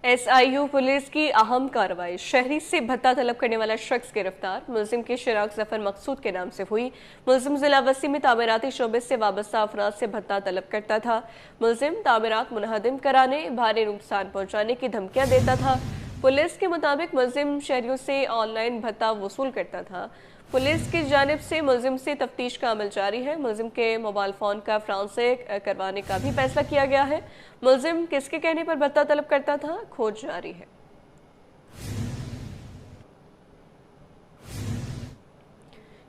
SIU police की अहम कार्रवाई। शहरी से भत्ता तलब करने वाला शख्स गिरफ्तार। मुलजिम की शिराक जफर मकसूद के नाम से हुई। मुलजिम जिला वसी में तामीराती शोबे से वाबस्ता अफराद से भत्ता तलब करता था। मुलजिम तामीरात मुनहदम कराने, भारी नुकसान पहुंचाने की धमकियां देता था। पुलिस के मुताबिक मुलजिम शहरियों से ऑनलाइन भत्ता वसूल करता था। पुलिस की जानिब से मुलजिम से तफ्तीश का अमल जारी है। मुलजिम के मोबाइल फोन का फ्रांसिक करवाने का भी फैसला किया गया है। मुलजिम किसके कहने पर भत्ता तलब करता था, खोज जारी है।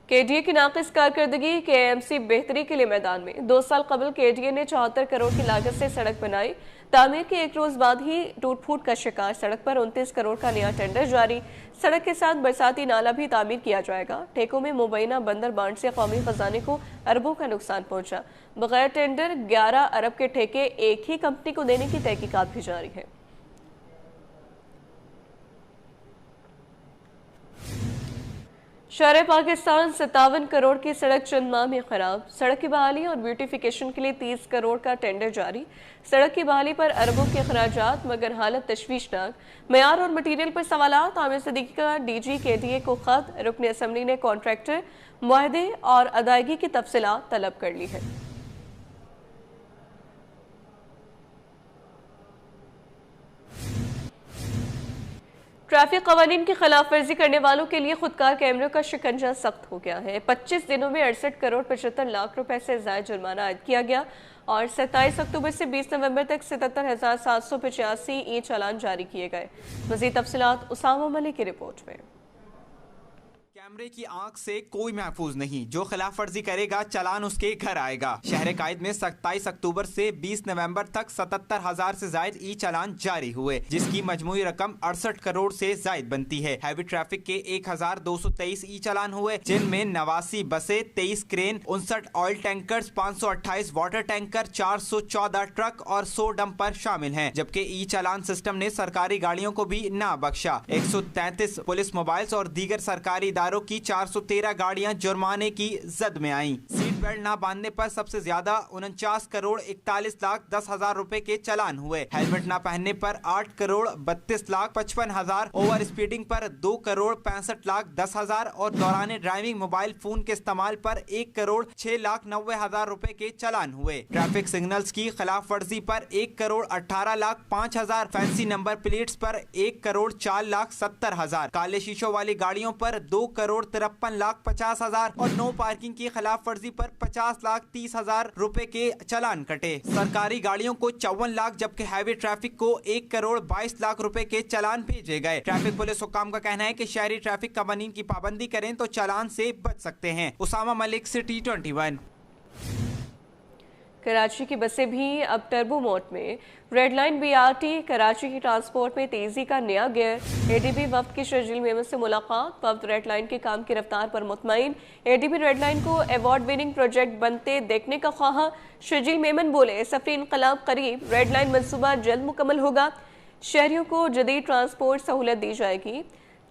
केडीए की नाकिस कारकर्दगी, केएमसी बेहतरी के लिए मैदान में। 2 साल कबल केडीए ने 74 करोड़ की लागत से सड़क बनाई। तामीर के एक रोज बाद ही टूट फूट का शिकार। सड़क पर 29 करोड़ का नया टेंडर जारी। सड़क के साथ बरसाती नाला भी तामीर किया जाएगा। ठेकों में मुबैना बंदर बांट से कौमी खजाने को अरबों का नुकसान पहुंचा। बगैर टेंडर 11 अरब के ठेके एक ही कंपनी को देने की तहकीकात भी जारी है। शहर पाकिस्तान 57 करोड़ की सड़क चंद माह में खराब। सड़क की बहाली और ब्यूटिफिकेशन के लिए 30 करोड़ का टेंडर जारी। सड़क की बहाली पर अरबों के अखराजात, मगर हालत तशवीशनाक। मयार और मटीरियल पर सवालात। आमिर सिद्दीकी का डीजी केडीए को खत। रुकन असम्बली ने कॉन्ट्रैक्टर, मुआहदे और अदायगी की तफसीलात तलब कर ली है। ट्रैफिक कवानीन की खिलाफ वर्जी करने वालों के लिए खुदकार कैमरों का शिकंजा सख्त हो गया है। 25 दिनों में 68 करोड़ 75 लाख रुपए से ज्यादा जुर्माना आयद किया गया और 27 अक्टूबर से 20 नवंबर तक 77,785 ई चालान जारी किए गए। मजीद तफसीलात उसामा मलिक की रिपोर्ट में। कैमरे की आंख से कोई महफूज नहीं, जो खिलाफ वर्जी करेगा चालान उसके घर आएगा। शहर कायद में 27 अक्टूबर से 20 नवंबर तक 77,000 से ज्यादा ई चालान जारी हुए, जिसकी मजमूई रकम 68 करोड़ से ज्यादा बनती है। हैवी ट्रैफिक के 1,223 ई चालान हुए, जिनमें 89 बसें, 23 crane, 59 oil tankers, 528 water tanker, 414 truck और 100 डंपर शामिल हैं। जबकि ई चालान सिस्टम ने सरकारी गाड़ियों को भी ना बख्शा। 133 पुलिस मोबाइल्स और दीगर सरकारी इदारों की 413 गाड़ियां जुर्माने की जद में आईं। सीट बेल्ट न बांधने पर सबसे ज्यादा 49 करोड़ 41 लाख 10 हजार रुपए के चालान हुए। हेलमेट न पहनने पर 8 करोड़ 32 लाख 55 हजार, ओवर स्पीडिंग पर 2 करोड़ 65 लाख 10 हजार और दौरान ड्राइविंग मोबाइल फोन के इस्तेमाल पर 1 करोड़ 6 लाख 90 हजार रुपए के चालान हुए। ट्रैफिक सिग्नल्स की खिलाफ वर्जी पर 1 करोड़ 18 लाख 5 हजार, फैंसी नंबर प्लेट्स पर 1 करोड़ 4 लाख 70 हजार, काले शीशों वाली गाड़ियों पर 2 करोड़ 53 लाख 50 हजार और नो पार्किंग की खिलाफ वर्जी पर 50 लाख 30 हजार रुपए के चालान कटे। सरकारी गाड़ियों को 54 लाख जबकि हैवी ट्रैफिक को 1 करोड़ 22 लाख रुपए के चालान भेजे गए। ट्रैफिक पुलिस हुक्काम का कहना है कि शहरी ट्रैफिक कवानीन की पाबंदी करें तो चालान से बच सकते हैं। उसामा मलिक, सिटी 21। कराची की बसें भी अब टर्बो मोड में। रेड लाइन बीआरटी कराची की ट्रांसपोर्ट में तेजी का नया गियर। एडीबी वफ्द की शर्जील मेमन से मुलाकात। वफ्द रेड लाइन के काम की रफ्तार पर मुतमईन। एडीबी रेड लाइन को अवार्ड विनिंग प्रोजेक्ट बनते देखने का ख्वाहा। शर्जील मेमन बोले, सफरी इनकलाब करीब, रेड लाइन मनसूबा जल्द मुकम्मल होगा। शहरियों को जदीद ट्रांसपोर्ट सहूलत दी जाएगी।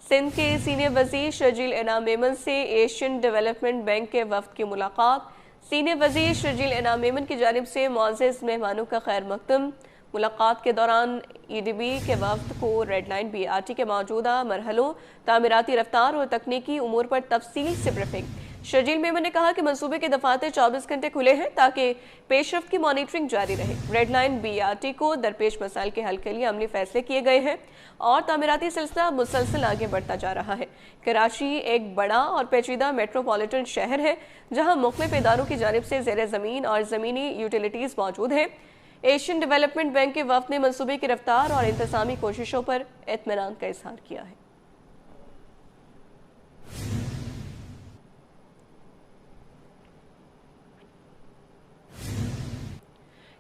सिंध के सीनियर वजीर शर्जील इनाम मेमन से एशियन डेवलपमेंट बैंक के वफ्द की मुलाकात। सीनियर वजीर शर्जील इनाम मेमन की जानिब से मुअज़्ज़ज़ मेहमानों का खैर मकदम। मुलाकात के दौरान ईडीबी के वफ्द को रेड लाइन बीआरटी के मौजूदा मरहलों, तामीराती रफ्तार और तकनीकी उमूर पर तफसील से ब्रीफिंग। शर्जील मेमन ने कहा कि मंसूबे के दफातर 24 घंटे खुले हैं ताकि पेशरफ्त की मॉनिटरिंग जारी रहे। रेड लाइन बीआरटी को दरपेश मसाइल के हल के लिए अमली फैसले किए गए हैं और तामीराती सिलसिला मुसलसल आगे बढ़ता जा रहा है। कराची एक बड़ा और पेचीदा मेट्रोपॉलिटन शहर है जहां मुख्तलिफ इदारों की जानिब से ज़ेर ज़मीन और ज़मीनी यूटिलिटीज़ मौजूद हैं। एशियन डेवलपमेंट बैंक के वफ्द ने मंसूबे की रफ्तार और इंतजामी कोशिशों पर इत्मीनान का इजहार किया है।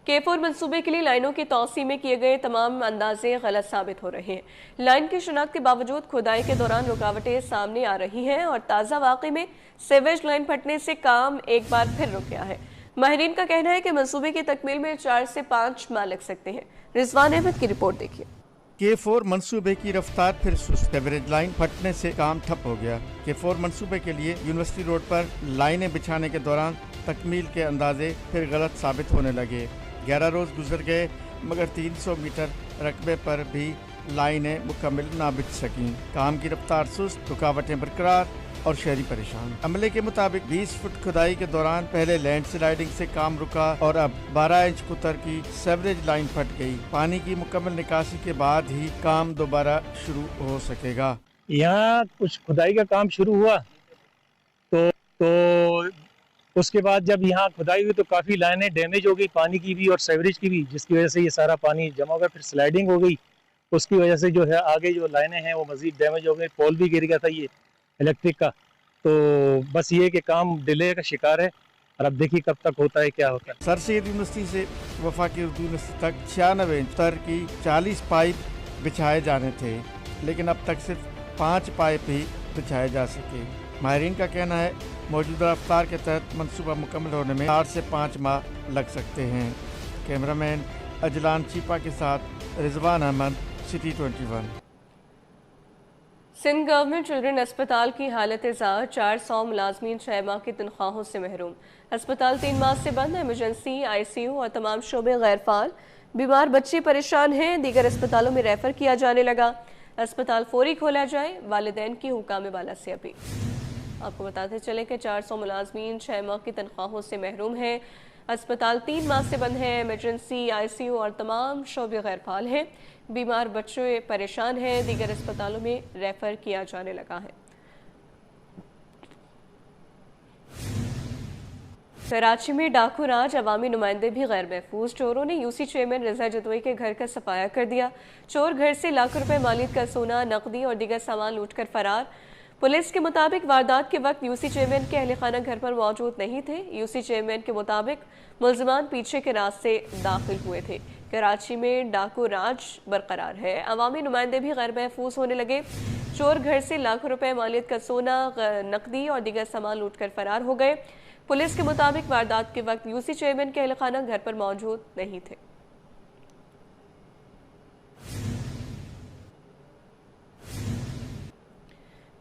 K4 मंसूबे के लिए लाइनों की तौसी में किए गए तमाम अंदाजे गलत साबित हो रहे हैं। लाइन की शनाख्त के बावजूद खुदाई के दौरान रुकावटें सामने आ रही हैं और ताज़ा वाक़े में सीवेज लाइन फटने से काम एक बार फिर रुक गया है। माहिरीन का कहना है कि मंसूबे की तकमील में 4 से 5 माह लग सकते हैं। रिजवान अहमद की रिपोर्ट देखिए। K4 मंसूबे की रफ्तार फिर सुस्त। सीवेज लाइन फटने से काम ठप हो गया। K4 मंसूबे के लिए यूनिवर्सिटी रोड पर लाइनें बिछाने के दौरान तकमील के अंदाजे फिर गलत साबित होने लगे। 11 रोज गुजर गए मगर 300 मीटर रकबे पर भी लाइनें मुकम्मल ना बिछ सकीं। काम की रफ्तार सुस्त, रुकावटें बरकरार और शहरी परेशान। अमले के मुताबिक 20 फुट खुदाई के दौरान पहले लैंड स्लाइडिंग से काम रुका और अब 12 इंच कुतर की सेवरेज लाइन फट गई। पानी की मुकम्मल निकासी के बाद ही काम दोबारा शुरू हो सकेगा। यहाँ कुछ खुदाई का काम शुरू हुआ तो उसके बाद जब यहाँ खुदाई हुई तो काफ़ी लाइनें डैमेज हो गई, पानी की भी और सेवरेज की भी, जिसकी वजह से ये सारा पानी जमा हो गया। फिर स्लाइडिंग हो गई, उसकी वजह से जो है आगे जो लाइनें हैं वो मज़ीद डैमेज हो गई। पोल भी गिर गया था ये इलेक्ट्रिक का। तो बस ये कि काम डिले का शिकार है और अब देखिए कब तक होता है, क्या होता है। सर सैयद यूनिवर्सिटी से वफाकी उर्दू यूनिवर्सिटी तक 96 इंच तर की 40 पाइप बिछाए जाने थे, लेकिन अब तक सिर्फ 5 पाइप ही बिछाए जा सके। माहिरीन का कहना है मौजूदा रफ्तार के तहत मंसूबा मुकम्मल होने में 4 से 5 माह लग सकते हैं। कैमरामैन अजलान चीपा के साथ Rizwan Ahmed, city 21। Sindh government children अस्पताल की हालत इज़्ज़ार, 400 मुलाजमीन 6 माह की तनख्वाहों से महरूम। अस्पताल 3 माह से बंद, इमरजेंसी, ICU और तमाम शोबे गैर फाल। बीमार बच्चे परेशान हैं, दीगर अस्पतालों में रेफर किया जाने लगा। अस्पताल फौरी खोला जाए, वालिदैन की हुकाम बाला से अपील। आपको बताते चले कि 400 मुलाजमीन 6 माह की तनख्वाहों से महरूम हैं। अस्पताल 3 माह से बंद है, इमरजेंसी, ICU और तमाम शोबे गैर फाल हैं। बीमार बच्चे परेशान हैं, दीगर अस्पतालों में रेफर किया जाने लगा है। कराची में डाकू राज, अवामी नुमाइंदे भी गैर महफूज। चोरों ने UC चेयरमैन रजा जदोई के घर का सफाया कर दिया। चोर घर से लाखों रुपए मालियत का सोना, नकदी और दीगर सामान लूटकर फरार। पुलिस के मुताबिक वारदात के वक्त UC चेयरमैन के अहल खाना घर पर मौजूद नहीं थे। UC चेयरमैन के मुताबिक मुल्ज़िमान पीछे के रास्ते दाखिल हुए थे। कराची में डाकू राज बरकरार है, अवामी नुमाइंदे भी गैर महफूज होने लगे। चोर घर से लाखों रुपए मालियत का सोना, नकदी और दीगर सामान लूट कर फरार हो गए। पुलिस के मुताबिक वारदात के वक्त UC चेयरमैन के अहल खाना घर पर मौजूद नहीं थे।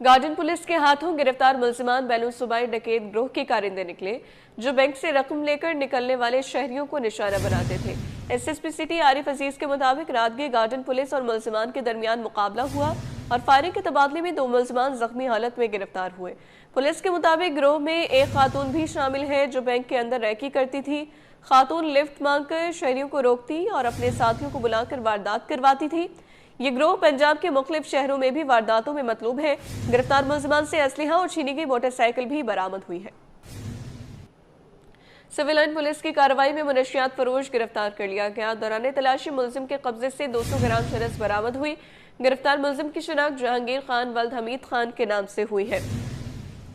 गार्डन पुलिस के हाथों गिरफ्तार मुल्जिमान बैलून सूबाई डकैत ग्रोह के कारिंदे निकले, जो बैंक से रकम लेकर निकलने वाले शहरियों को निशाना बनाते थे। SSP सिटी आरिफ अजीज के मुताबिक रातगी गार्डन पुलिस और मुल्जिमान के दरमियान मुकाबला हुआ और फायरिंग के तबादले में 2 मुल्जिमान जख्मी हालत में गिरफ्तार हुए। पुलिस के मुताबिक गिरोह में एक खातून भी शामिल है, जो बैंक के अंदर रैकी करती थी। खातून लिफ्ट मांगकर शहरियों को रोकती और अपने साथियों को बुलाकर वारदात करवाती थी। ये गिरोह पंजाब के मुख्तलिफ शहरों में भी वारदातों में मतलूब है। गिरफ्तार मुल्जिमान से असलहा और छीनी गई मोटरसाइकिल भी बरामद हुई है। सिविल लाइन पुलिस की कार्रवाई में मुनशियात फरोश गिरफ्तार कर लिया गया। दौरान तलाशी मुल्जिम के कब्जे से 200 ग्राम चरस बरामद हुई। गिरफ्तार मुल्जिम की शिनाख्त जहांगीर खान वल्द हमीद खान के नाम से हुई है।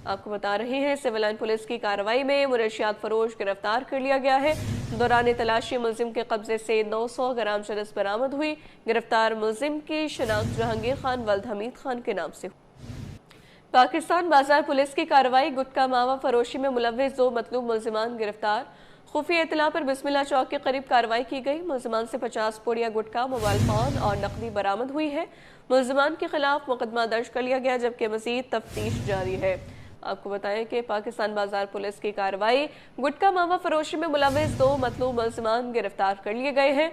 आपको बता रहे हैं सिविल लाइन पुलिस की कार्रवाई में मुनशियात फरोश गिरफ्तार कर लिया गया है। दौरान तलाशी मुल्जिम के कब्जे से 900 ग्राम चरस बरामद हुई। गिरफ्तार मुल्जिम की शिनाख्त जहांगीर खान वल्द हमीद खान के नाम से हुई। पाकिस्तान बाजार पुलिस की कार्रवाई, गुटका मावा फरोशी में मुलव्विस 2 मतलूब मुल्जिमान गिरफ्तार। खुफिया इतला पर बिस्मिल्लाह चौक के करीब कार्रवाई की गई। मुल्जिमान से 50 पुड़िया गुटका, मोबाइल फोन और नकदी बरामद हुई है। मुल्जिमान के खिलाफ मुकदमा दर्ज कर लिया गया, जबकि मजीद तफ्तीश जारी है। आपको बताएं कि पाकिस्तान बाजार पुलिस की कार्रवाई, गुटका मावा फरोशी में मुलव्विस 2 मतलूब मुल्जिमान गिरफ्तार कर लिए गए हैं।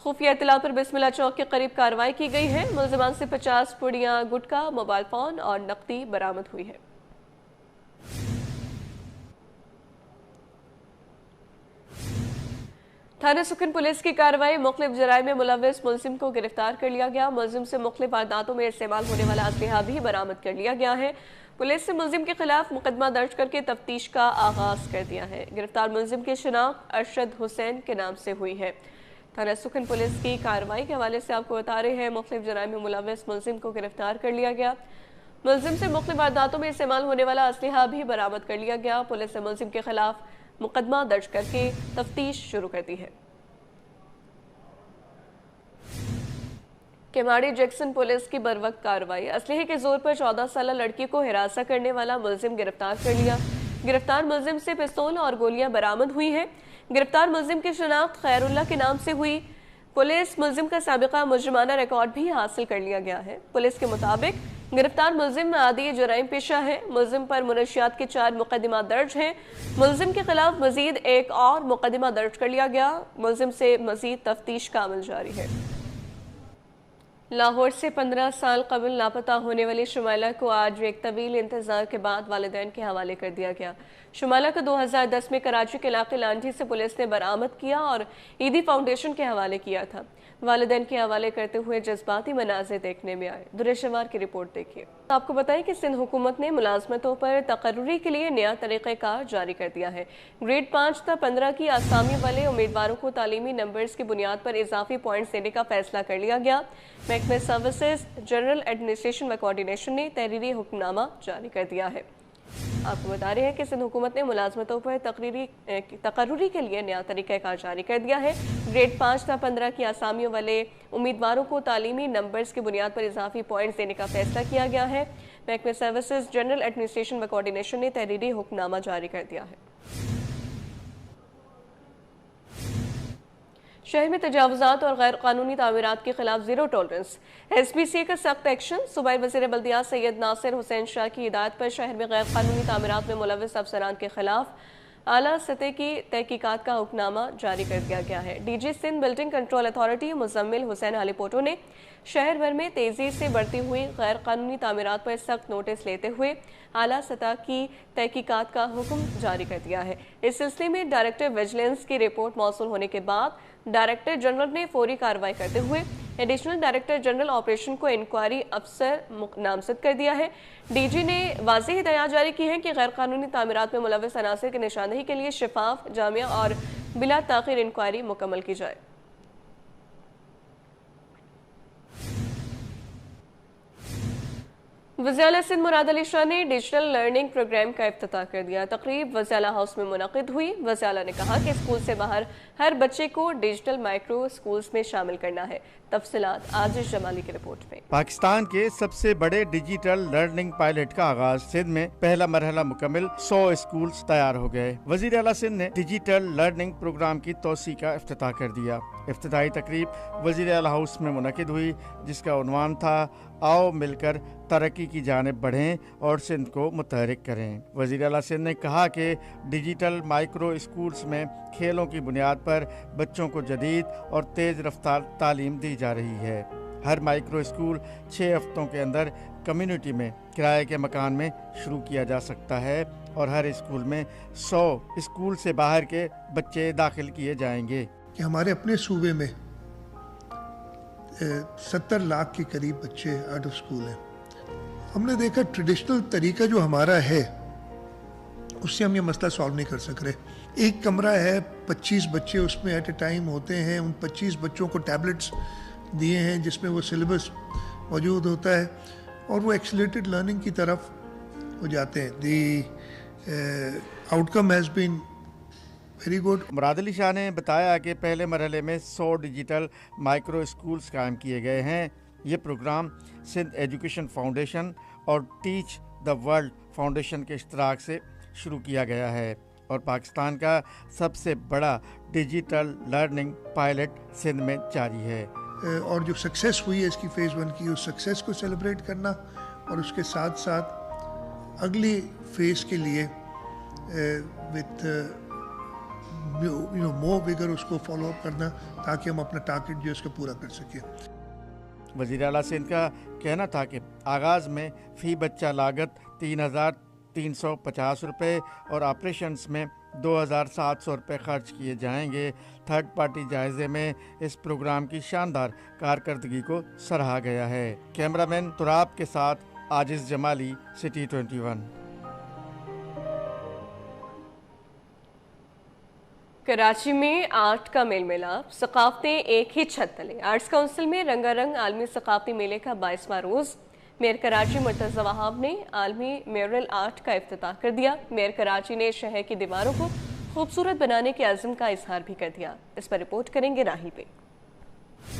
खुफिया इतला पर बिस्मिल्लाह चौक के करीब कार्रवाई की गई है। मुल्जिमान से 50 पुड़िया गुटका, मोबाइल फोन और नकदी बरामद हुई है। थाना सुखन पुलिस की कार्रवाई, मुख्तलिफ जराइम में मुलव्विस मुल्जिम को गिरफ्तार कर लिया गया। मुल्जिम से मुख्तलिफ वारदातों में इस्तेमाल होने वाला असलहा भी बरामद कर लिया गया है। पुलिस ने मुल्जिम के खिलाफ मुकदमा दर्ज करके तफ्तीश का आगाज कर दिया है। गिरफ्तार मुल्जिम की शिनाख्त अरशद हुसैन के नाम से हुई है। थाना सुखन पुलिस की कार्रवाई के हवाले से आपको बता रहे हैं, मुख्तलिफ जराइम में मुलव्विस मुल्जिम को गिरफ्तार कर लिया गया। मुल्जिम से मुख्तलिफ वारदातों में इस्तेमाल होने वाला असलहा भी बरामद कर लिया गया। पुलिस ने मुल्जिम के खिलाफ मुकदमा दर्ज करके तफ्तीश शुरू कर दी है। केमाड़ी जैक्सन पुलिस की बरवक्त कार्रवाई, असलहे के जोर पर 14 साल लड़की को हिरासत करने वाला मुल्जिम गिरफ्तार कर लिया। गिरफ्तार मुल्जिम से पिस्तौल और गोलियां बरामद हुई हैं। गिरफ्तार मुल्जिम की शिनाख्त खैरुल्लाह के नाम से हुई। पुलिस मुल्जिम का साबिका मुजरिमाना रिकॉर्ड भी हासिल कर लिया गया है। पुलिस के मुताबिक गिरफ्तार मुल्जिम आदि जुराइम पेशा है। मुल्जिम पर मुनशियात के 4 मुकदमा दर्ज हैं। मुल्जिम के खिलाफ मजीद एक और मुकदमा दर्ज कर लिया गया। मुल्जिम से मजीद तफ्तीश का अमल जारी है। लाहौर से 15 साल कबल लापता होने वाली शुमाइला को आज एक तवील इंतजार के बाद वालिदैन के हवाले कर दिया गया। शुमाइला को 2010 में कराची के इलाके लांठी से पुलिस ने बरामद किया और ईदी फाउंडेशन के हवाले किया था। वालिदैन के हवाले करते हुए जज्बाती मनाज़िर देखने में आए। दुरेशवार की रिपोर्ट देखिए। आपको बताएं कि सिंध हुकूमत ने मुलाजमतों पर तकर्रुरी के लिए नया तरीक़ेकार जारी कर दिया है। ग्रेड 5 से 15 की आसामी वाले उम्मीदवारों को तालीमी नंबर्स की बुनियाद पर इजाफी पॉइंट्स देने का फैसला कर लिया गया। महकमे सर्विसेज, जनरल एडमिनिस्ट्रेशन व कोऑर्डिनेशन ने तहरीरी हुक्मनामा जारी कर दिया है। आपको बता रहे हैं कि सिंध हुकूमत ने मुलाजमतों पर तकर्रुरी के लिए नया तरीक़ाकार जारी कर दिया है। ग्रेड 5 से 15 की आसामियों वाले उम्मीदवारों को तालीमी नंबर्स की बुनियाद पर इजाफी पॉइंट्स देने का फैसला किया गया है। महकमे सर्विसेज, जनरल एडमिनिस्ट्रेशन व कोऑर्डिनेशन ने तहरीरी हुक्मनामा जारी कर दिया है। शहर में तजावुज़ात और गैर कानूनी तामीरात के खिलाफ जीरो टॉलरेंस। SBCA का सख्त एक्शन। सूबाई वज़ीर बल्दियात सैयद नासिर हुसैन शाह की हिदायत पर शहर में गैर कानूनी तामीरात में मुलव्वस अफसरान के खिलाफ आला सतह की तहकीकात का हुक्मनामा जारी कर दिया गया है। DG Sindh building control authority Muzammil Hussain Halepoto ने शहर भर में तेजी से बढ़ती हुई गैर कानूनी तामीरात पर सख्त नोटिस लेते हुए आला सतह की तहकीकात का हुक्म जारी कर दिया है। इस सिलसिले में डायरेक्टर विजिलेंस की रिपोर्ट मौसूल होने के बाद डायरेक्टर जनरल ने फौरी कार्रवाई करते हुए एडिशनल डायरेक्टर जनरल ऑपरेशन को इंक्वायरी अफसर नामजद कर दिया है। DG ने वाज़ेह हिदायत जारी की है कि गैर कानूनी तामीरात में मुलव्वस अनासर की निशानदेही के लिए शफाफ, जामिया और बिला ताख़ीर इंक्वायरी मुकम्मल की जाए। वज़ीर सिंध मुराद अली शाह ने डिजिटल लर्निंग प्रोग्राम का इफ्तिताह कर दिया। तकरीब वज़ीर हाउस में मुनक़िद हुई। वज़ीर ने कहा कि स्कूल से बाहर हर बच्चे को डिजिटल माइक्रो स्कूल्स में शामिल करना है। तफसीलात आजिज़ जमाली की रिपोर्ट में। पाकिस्तान के सबसे बड़े डिजिटल लर्निंग पायलट का आगाज। सिंध में पहला मरहला मुकम्मिल, 100 स्कूल्स तैयार हो गए। वज़ीर आला सिंध ने डिजिटल लर्निंग प्रोग्राम की तोसी का इफ्तिताह कर दिया। इफ्तिताही तकरीब वज़ीर आला हाउस में मुनक़िद हुई, जिसका उन्वान था आओ मिलकर तरक्की की जानिब बढ़ें और सिंध को मुतहरिक करें। वज़ीर आला सिंध ने कहा कि डिजिटल माइक्रो स्कूल्स में खेलों की बुनियाद पर बच्चों को जदीद और तेज़ रफ्तार तालीम दी जा रही है। हर माइक्रो स्कूल 6 हफ्तों के अंदर कम्युनिटी में किराए के मकान में शुरू किया जा सकता है और हर स्कूल में 100 स्कूल से बाहर के बच्चे दाखिल किए जाएंगे। कि हमारे अपने सूबे में 70 लाख के करीब बच्चे आउट ऑफ स्कूल हैं। हमने देखा ट्रेडिशनल तरीका जो हमारा है उससे हम ये मसला सॉल्व नहीं कर सक रहे। एक कमरा है, 25 बच्चे उसमें एट ए टाइम होते हैं। उन 25 बच्चों को टैबलेट्स दिए हैं जिसमें वो सिलेबस मौजूद होता है और वो एक्सीलरेटेड लर्निंग की तरफ हो जाते हैं। The outcome has been very good. Murad Ali Shah ने बताया कि पहले मरहले में 100 डिजिटल माइक्रो स्कूल्स कायम किए गए हैं। ये प्रोग्राम सिंध एजुकेशन फाउंडेशन और टीच द वर्ल्ड फाउंडेशन के इश्तराक से शुरू किया गया है और पाकिस्तान का सबसे बड़ा डिजिटल लर्निंग पायलट सिंध में जारी है। और जो सक्सेस हुई है इसकी फ़ेज़ 1 की, उस सक्सेस को सेलिब्रेट करना और उसके साथ साथ अगली फ़ेज़ के लिए विद मोर विगर उसको फॉलो अप करना ताकि हम अपना टारगेट जो है उसको पूरा कर सकें। वज़ीर आला सिंध का कहना था कि आगाज़ में फ़ी बच्चा लागत 3,350 रुपये और ऑपरेशंस में 2,700 रुपये खर्च किए जाएंगे। थर्ड पार्टी जायज़े में इस प्रोग्राम की शानदार कारकर्दगी को सराहा गया है। कैमरामैन तुराब के साथ आजिज़ जमाली, सिटी 21। कराची में आर्ट का मेल मिलाप, सकाफतें एक ही छत तले। आर्ट्स काउंसिल में रंगारंग आलमी सकाफती मेले का 22वां रोज़। मेयर कराची मुर्तज़ा वहाब ने आलमी म्यूरल आर्ट का इफ्तिताह कर दिया। मेयर कराची ने शहर की दीवारों को खूबसूरत बनाने के अज़्म का इजहार भी कर दिया। इस पर रिपोर्ट करेंगे राही पे।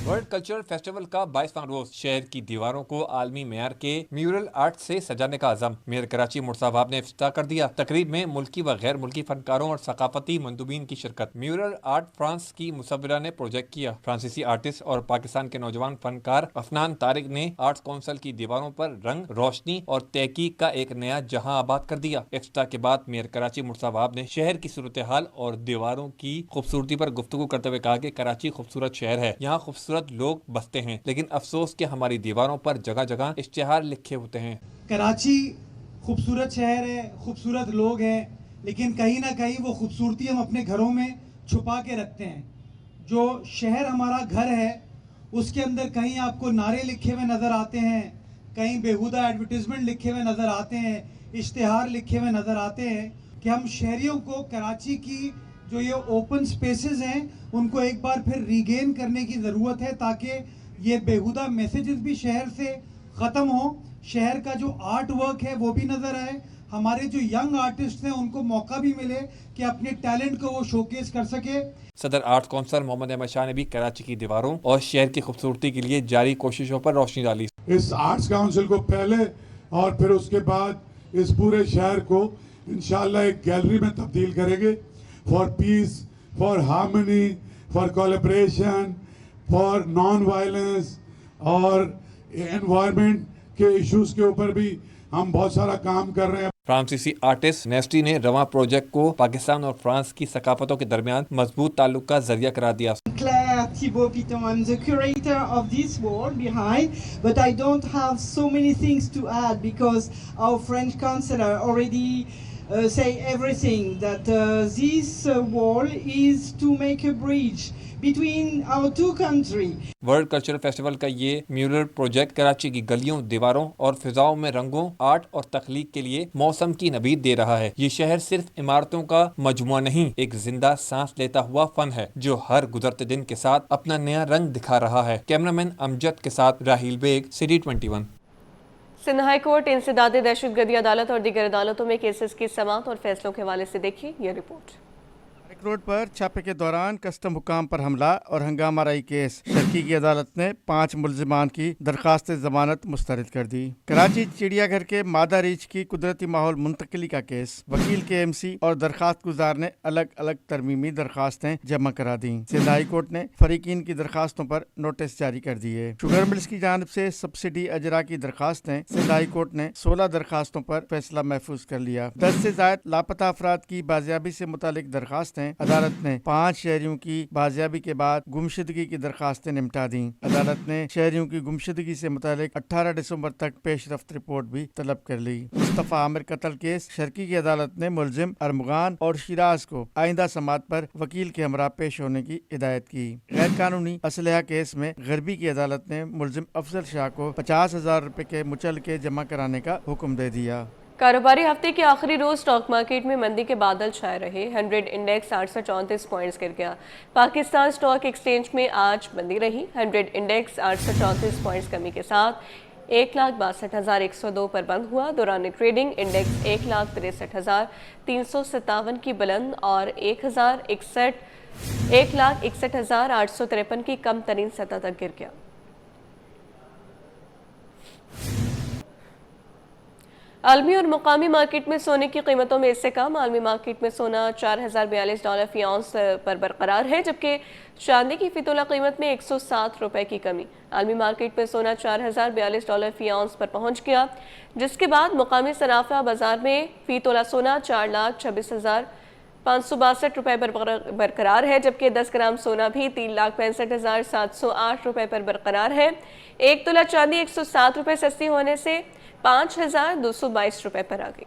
वर्ल्ड कल्चरल फेस्टिवल का 22वां रोज शहर की दीवारों को आलमी मेयार के म्यूरल आर्ट से सजाने का अज़म मेयर कराची मुर्तज़ा वहाब ने इफ्तिताह कर दिया। तकरीब में मुल्की व गैर मुल्की फनकारों और सकाफती मंदूबीन की शिरकत। म्यूरल आर्ट फ्रांस की मुसव्विरा ने प्रोजेक्ट किया। फ्रांसीसी आर्टिस्ट और पाकिस्तान के नौजवान फनकार अफनान तारिक ने आर्ट्स काउंसिल की दीवारों पर रंग, रोशनी और तहकीक का एक नया जहां आबाद कर दिया। इफ्तिताह के बाद मेयर कराची मुर्तज़ा वहाब ने शहर की सूरत हाल और दीवारों की खूबसूरती पर गुफ्तगू करते हुए कहा कि कराची खूबसूरत शहर है, यहाँ खूबसूरत लोग बसते हैं, लेकिन अफसोस कि हमारी दीवारों पर जगह जगह इश्तिहार लिखे होते हैं। कराची खूबसूरत शहर है, खूबसूरत लोग हैं, लेकिन कहीं ना कहीं वो खूबसूरती हम अपने घरों में छुपा के रखते हैं। जो शहर हमारा घर है उसके अंदर कहीं आपको नारे लिखे हुए नज़र आते हैं, कहीं बेहुदा एडवर्टीजमेंट लिखे हुए नज़र आते हैं, इश्तिहार लिखे हुए नज़र आते हैं कि हम शहरियों को कराची की जो ये ओपन स्पेसेस हैं उनको एक बार फिर रीगेन करने की ज़रूरत है, ताकि ये बेहुदा मैसेजेस भी शहर से ख़त्म हो, शहर का जो आर्ट वर्क है वो भी नज़र आए, हमारे जो यंग आर्टिस्ट हैं उनको मौका भी मिले कि अपने टैलेंट को वो शोकेस कर सके। सदर आर्ट कौंसल मोहम्मद अहमद शाह ने भी कराची की दीवारों और शहर की खूबसूरती के लिए जारी कोशिशों पर रोशनी डाली। इस आर्ट्स काउंसिल को पहले और फिर उसके बाद इस पूरे शहर को इंशाल्लाह एक गैलरी में तब्दील करेंगे, for piece, for harmony, for collaboration, for non violence और एनवायरनमेंट के इश्यूज के ऊपर भी हम बहुत सारा काम कर रहे हैं। फ्रांसीसी आर्टिस्ट नेस्टी ने रवां प्रोजेक्ट को पाकिस्तान और फ्रांस की सकाफतों के दरमियान मजबूत ताल्लुक का जरिया करार दिया। Claire Thibault-Piton, I'm the curator of this wall behind, but I don't have so many things to add because our French counselor already say everything, that this wall is to make a bridge between our two countries. World cultural festival का ये mural project Karachi की गलियों, दीवारों और फिजाओं में रंगों, art और तख्लीक के लिए मौसम की नवीद दे रहा है। ये शहर सिर्फ इमारतों का मजमुआ नहीं, एक जिंदा सांस लेता हुआ फन है जो हर गुजरते दिन के साथ अपना नया रंग दिखा रहा है। कैमरामैन अमजद के साथ Raheel Baig, city 21। Sindh high court इंसदादी दहशतगर्दी अदालत और दीगर अदालतों में केसेस की समाअत और फैसलों के हवाले से देखिए ये रिपोर्ट। रोड पर छापे के दौरान कस्टम हुकाम पर हमला और हंगामा राई केस, शर्की की अदालत ने 5 मुल्जिमान की दरखास्त जमानत मुस्तरद कर दी। कराची चिड़ियाघर के मादा रीछ की कुदरती माहौल मुंतकली का केस, वकील के एमसी और दरखास्त गुजार ने अलग अलग तरमीमी दरखास्तें जमा करा दी। सिंध हाई कोर्ट ने फरीकीन की दरखास्तों पर नोटिस जारी कर दिए। शुगर मिल्स की जानिब से सब्सिडी अजरा की दरखास्तें, सिंध हाई कोर्ट ने 16 दरखास्तों पर फैसला महफूज कर लिया। 10 से ज्यादा लापता अफराद की बाजियाबी से मुतालिक दरखास्तें अदालत ने 5 शहरियों की बाजियाबी के बाद गुमशुदगी की दरखास्तें निपटा दी। अदालत ने शहरियों की गुमशुदगी से मुतालिक 18 दिसंबर तक पेशरफ्त रिपोर्ट भी तलब कर ली। मुस्तफा आमिर कत्ल केस, शर्की की अदालत ने मुलजिम अरमगान और शिराज को आइंदा समाअत पर वकील के हमरा पेश होने की हिदायत की। गैर कानूनी असलहा केस में गरबी की अदालत ने मुलजिम अफजल शाह को 50,000 रुपए के मुचलके जमा कराने का हुक्म दे दिया। कारोबारी हफ्ते के आखिरी रोज स्टॉक मार्केट में मंदी के बादल छाए रहे। 100 इंडेक्स 834 पॉइंट्स गिर गया। पाकिस्तान स्टॉक एक्सचेंज में आज मंदी रही। 100 इंडेक्स 834 पॉइंट्स कमी के साथ 1,62,102 पर बंद हुआ। दौरान ट्रेडिंग इंडेक्स 1,63,357 की बुलंद और 1,61,853 की कम तरीन सतह तक गिर गया। आलमी और मुकामी मार्केट में सोने की कीमतों में इससे कम। आलमी मार्केट में सोना $4,042 फी औंस पर बरकरार है, जबकि चांदी की फीतोला कीमत में 107 रुपए की कमी। आलमी मार्केट में सोना $4,042 फी औंस पर पहुंच गया, जिसके बाद मुकामी सराफा बाजार में फीतोला सोना 4,26,562 रुपए पर बरकरार है, जबकि 10 ग्राम सोना भी 3,65,708 रुपए पर बरकरार है। 1 तोला चांदी 107 रुपए सस्ती होने से 5,222 रुपए पर आ गई।